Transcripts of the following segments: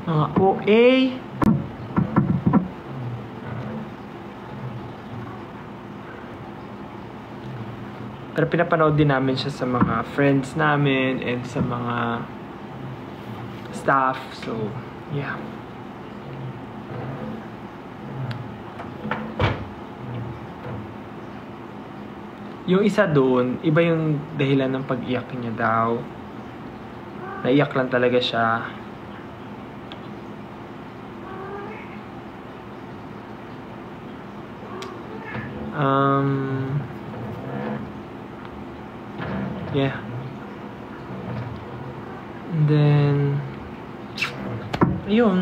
Mga OA. Pero pinapanood din namin siya sa mga friends namin and sa mga staff. So, yeah. Yung isa doon, iba yung dahilan ng pag-iyak niya daw. Naiyak lang talaga siya. Yeah. And then, ayun.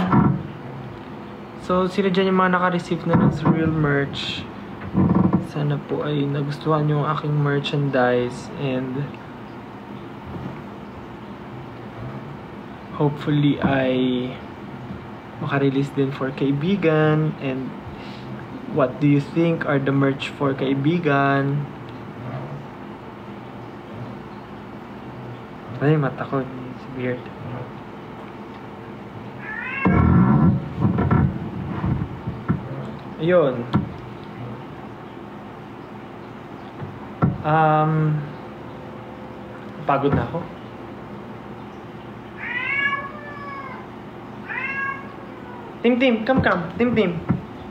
So, sila dyan yung mga naka-receive na ng Surreal merch. Sana po ay nagustuhan yung aking merchandise and hopefully ay makarelease din for Kaibigan. And what do you think are the merch for Kaibigan? Ay, mata ko. It's weird. Ayun. Pagod na ako. Tim, come. Tim.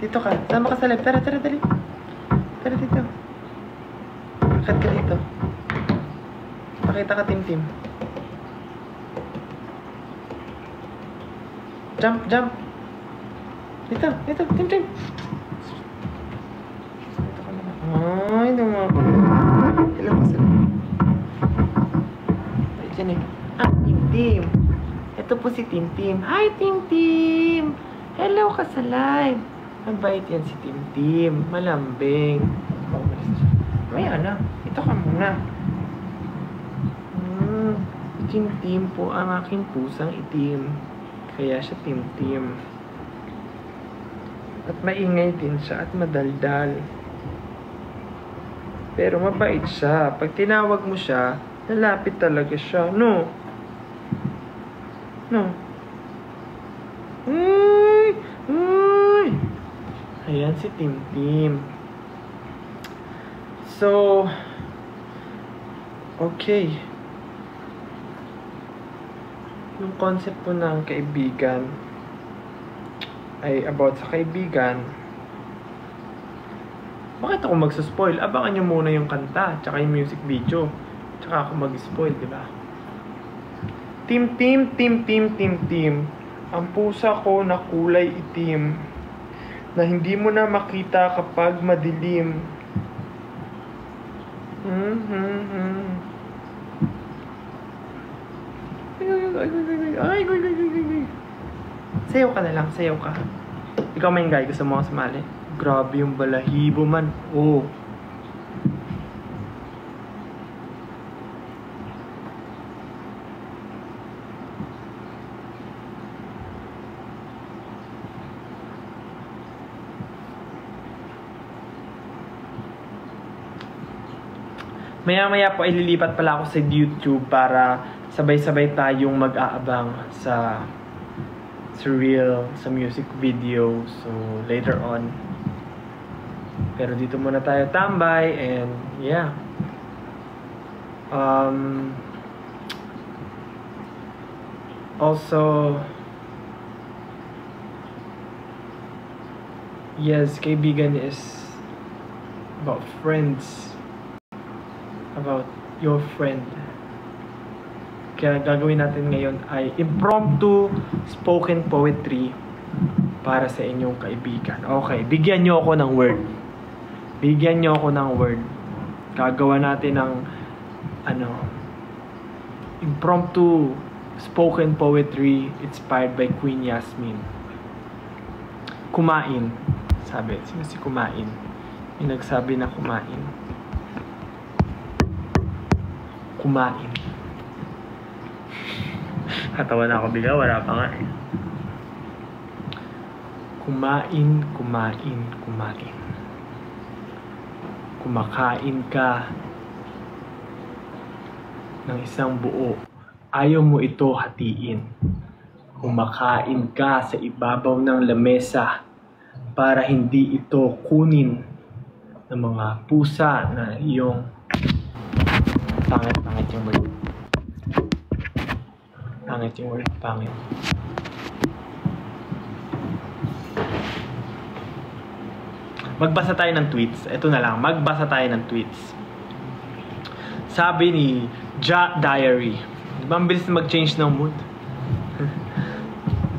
Dito ka. Sama ka sa live. Tara, dali. Tara dito. Akit ka dito. Pakita ka, Tim. Jump. Dito, Tim. Ay, naman. Hello ka sila. Ay, dyan eh. Tim. Ito po si Tim. Hi, Tim. Hello ka sa live. Mabait yan si Tim. Malambing. Maya na. Ito ka muna. Tim po ang aking pusang itim. Kaya siya Tim. At maingay din siya at madaldal. Pero mabait siya. Pag tinawag mo siya, lalapit talaga siya. No. Uy! Ayan si Tim. So, okay. Yung concept po ng Kaibigan ay about sa kaibigan. Bakit ako magsuspoil? Abangan nyo muna yung kanta, tsaka yung music video. Tsaka ako mag-spoil, di ba? Tim. Ang pusa ko na kulay itim, na hindi mo na makita kapag madilim. Ay. Sayaw ka na lang, sayaw ka. Ikaw may guy, gusto mo sumali? Grabe yung balahibo man. Oh. Maya-maya po ay lilipat pala ako sa YouTube para sabay-sabay tayong mag-aabang sa Surreal, sa music video. So, later on. Pero dito muna tayo tambay and yeah. Also, yes, Kaibigan is about friends. About your friend. Kaya gagawin natin ngayon ay impromptu spoken poetry para sa inyong kaibigan. Okay, bigyan nyo ako ng word. Gagawa natin ng impromptu spoken poetry inspired by Queen Yasmin. Kumain. Sabi, sino si Kumain? Yung nagsabi na kumain. Kumain. Katawa na ako bigla, wala pa nga eh. Kumain. Kumakain ka ng isang buo. Ayaw mo ito hatiin. Kumakain ka sa ibabaw ng lamesa para hindi ito kunin ng mga pusa na iyong pangit yung word. Pangit. Magbasa tayo ng tweets. Ito na lang, magbasa tayo ng tweets. Sabi ni Ja Diary. Di ba ang bilis na mag-change ng mood?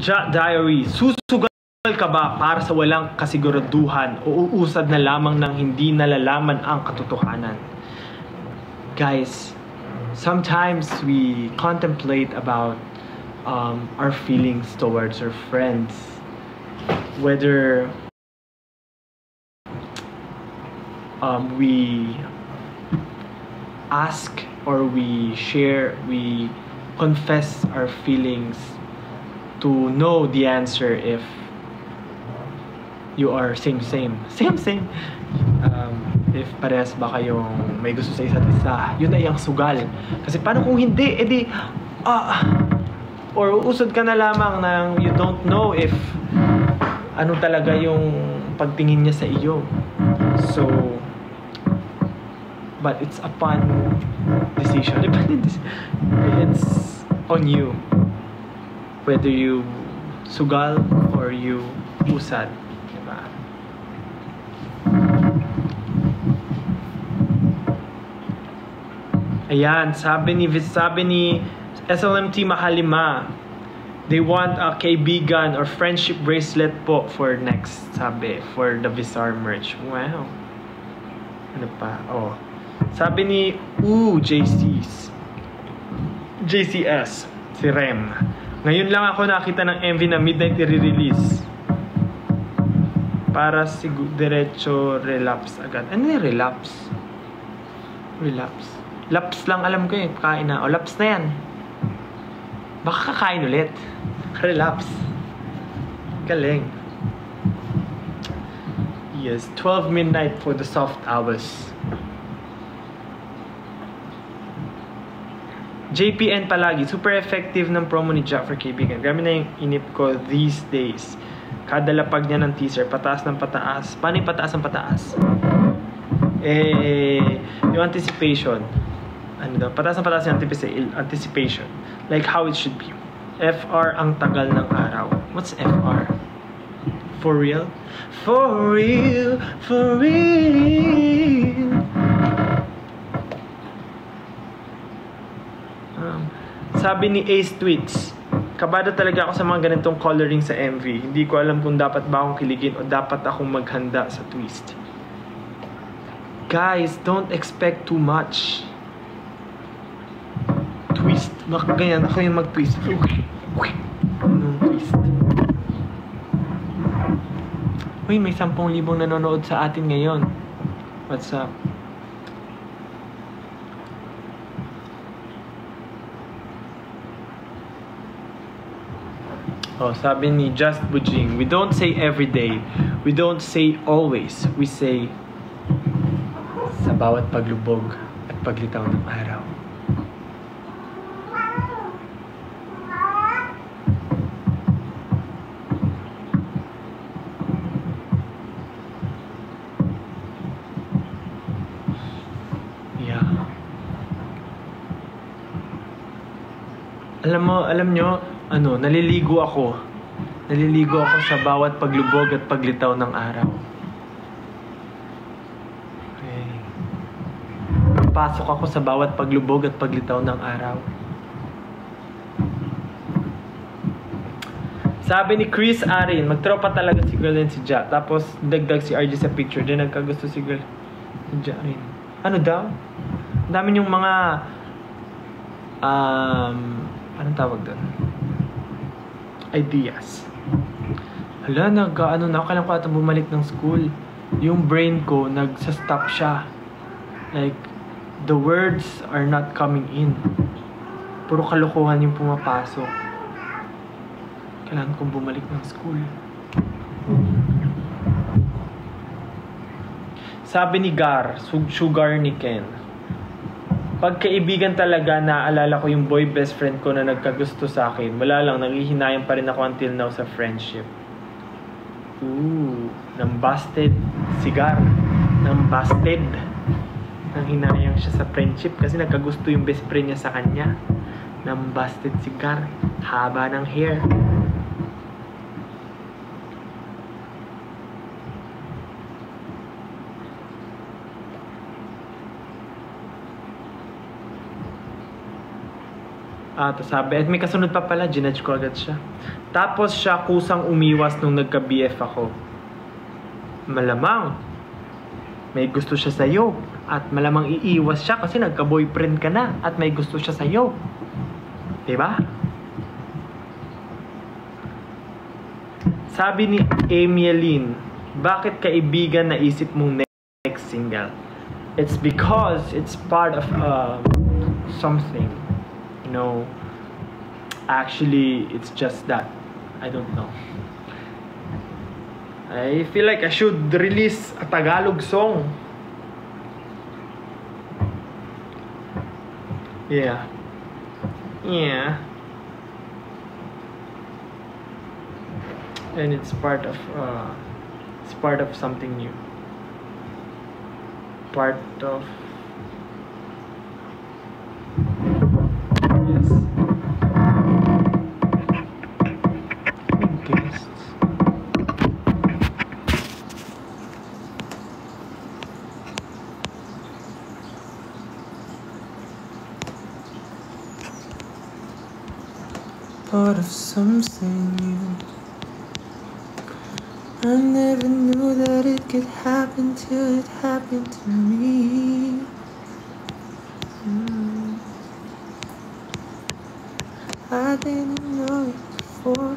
Ja Diary, susugal ka ba para sa walang kasiguraduhan o uusad na lamang ng hindi nalalaman ang katotohanan? Guys, sometimes we contemplate about our feelings towards our friends, whether we ask or we share, we confess our feelings to know the answer if you are same. If parehas ba kayong may gusto sa isa't isa, yun ay ang sugal. Kasi paano kung hindi, edi or uusad ka na lamang ng you don't know if ano talaga yung pagtingin niya sa iyo. So but it's upon decision. It's on you whether you sugal or you usad, diba? Ayan, sabi ni SLMT Mahalima, they want a kaibigan or friendship bracelet po for next, sabi, for the Visar merch. Wow. Ano pa? Oh. Sabi ni JCS, si Rem. Ngayon lang ako nakita ng MV na Midnight i-release. Para diretso relapse agad. Ano yung relapse? Laps lang alam ko eh. Kain na. O laps na yan. Baka kakain ulit. Relapse. Galing. Yes, 12 midnight for the soft hours. JPN palagi, super effective ng promo ni Jack for kaibigan. Grabe na yung inip ko these days. Kada lapag niya ng teaser, pataas ng pataas. Paano yung pataas ng pataas? Yung anticipation. Ano daw? Pataas ng pataas yung anticipation. Like how it should be. FR ang tagal ng araw. What's FR? For real? For real. Sabi ni Ace Tweets, kabado talaga ako sa mga ganitong coloring sa MV. Hindi ko alam kung dapat ba akong kiligin o dapat akong maghanda sa twist. Guys, don't expect too much. Twist. Ganyan, ako yung mag-twist. Anong twist? Uy, may 10,000 nanonood sa atin ngayon. What's up? Oh, sabi ni Just Bujing, we don't say every day. We don't say always. We say sa bawat paglubog at paglitaw ng araw. Yeah. Alam nyo, naliligo ako sa bawat paglubog at paglitaw ng araw. Okay. Pasok ako sa bawat paglubog at paglitaw ng araw. Sabi ni Chris Arin, magtropa talaga si girl and si Ja. Tapos dagdag si RJ sa picture. Then nagkagusto si girl si Ja rin. Ano daw? Ang dami yung mga anong tawag doon? Ideas. Hala, kailan ko ata bumalik ng school. Yung brain ko, nagsa-stop siya. Like, the words are not coming in. Puro kalokohan yung pumapasok. Kailangan kong bumalik ng school. Sabi ni Gar, sugar ni Ken. Pagkaibigan talaga, naaalala ko yung boy best friend ko na nagkagusto sa akin. Wala lang, nanghihinayang pa rin ako until now sa friendship. Nang busted cigar. Nang busted. Nang hinayang siya sa friendship kasi nagkagusto yung best friend niya sa kanya. Nang busted cigar. Haba ng hair. Tapos sabi, at may kasunod pa pala, ginudge ko agad siya. Tapos siya kusang umiwas nung nagka-BF ako. Malamang, may gusto siya sa'yo. At malamang iiwas siya kasi nagka-boyfriend ka na at may gusto siya sa'yo. Diba? Sabi ni Emieline, bakit kaibigan naisip mong next single? It's because it's part of something. No, actually, it's just that. I don't know. I feel like I should release a Tagalog song. Yeah. And it's part of something new. Part of part of something new. I never knew that it could happen till it happened to me. I didn't know it before.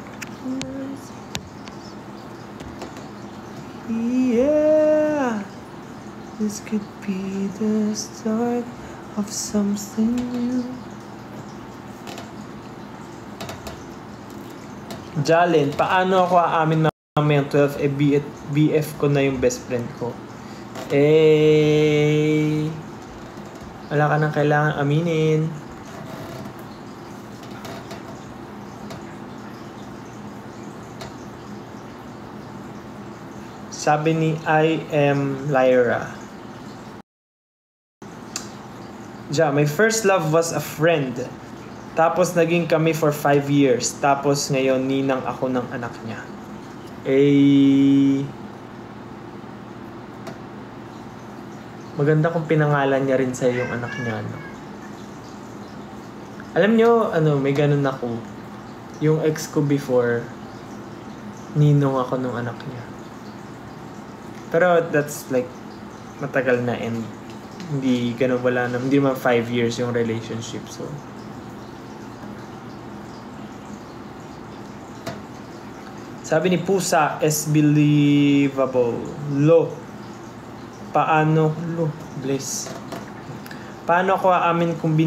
Yeah, this could be the start of something new. Jalen, paano ako aamin mamayang 12 BF ko na yung best friend ko? Wala ka nang kailangan aminin. Sabi ni I am Lyra. My first love was a friend. Tapos naging kami for 5 years. Tapos ngayon ninang ako ng anak niya. Maganda kung pinangalan niya rin sa yung anak niya, no? Alam niyo, may ganun ako. Yung ex ko before, ninong ako ng anak niya. Pero that's like matagal na and hindi ganun, wala na, hindi naman 5 years yung relationship, so sabi ni Pusa, is believable. Paano ko aamin kung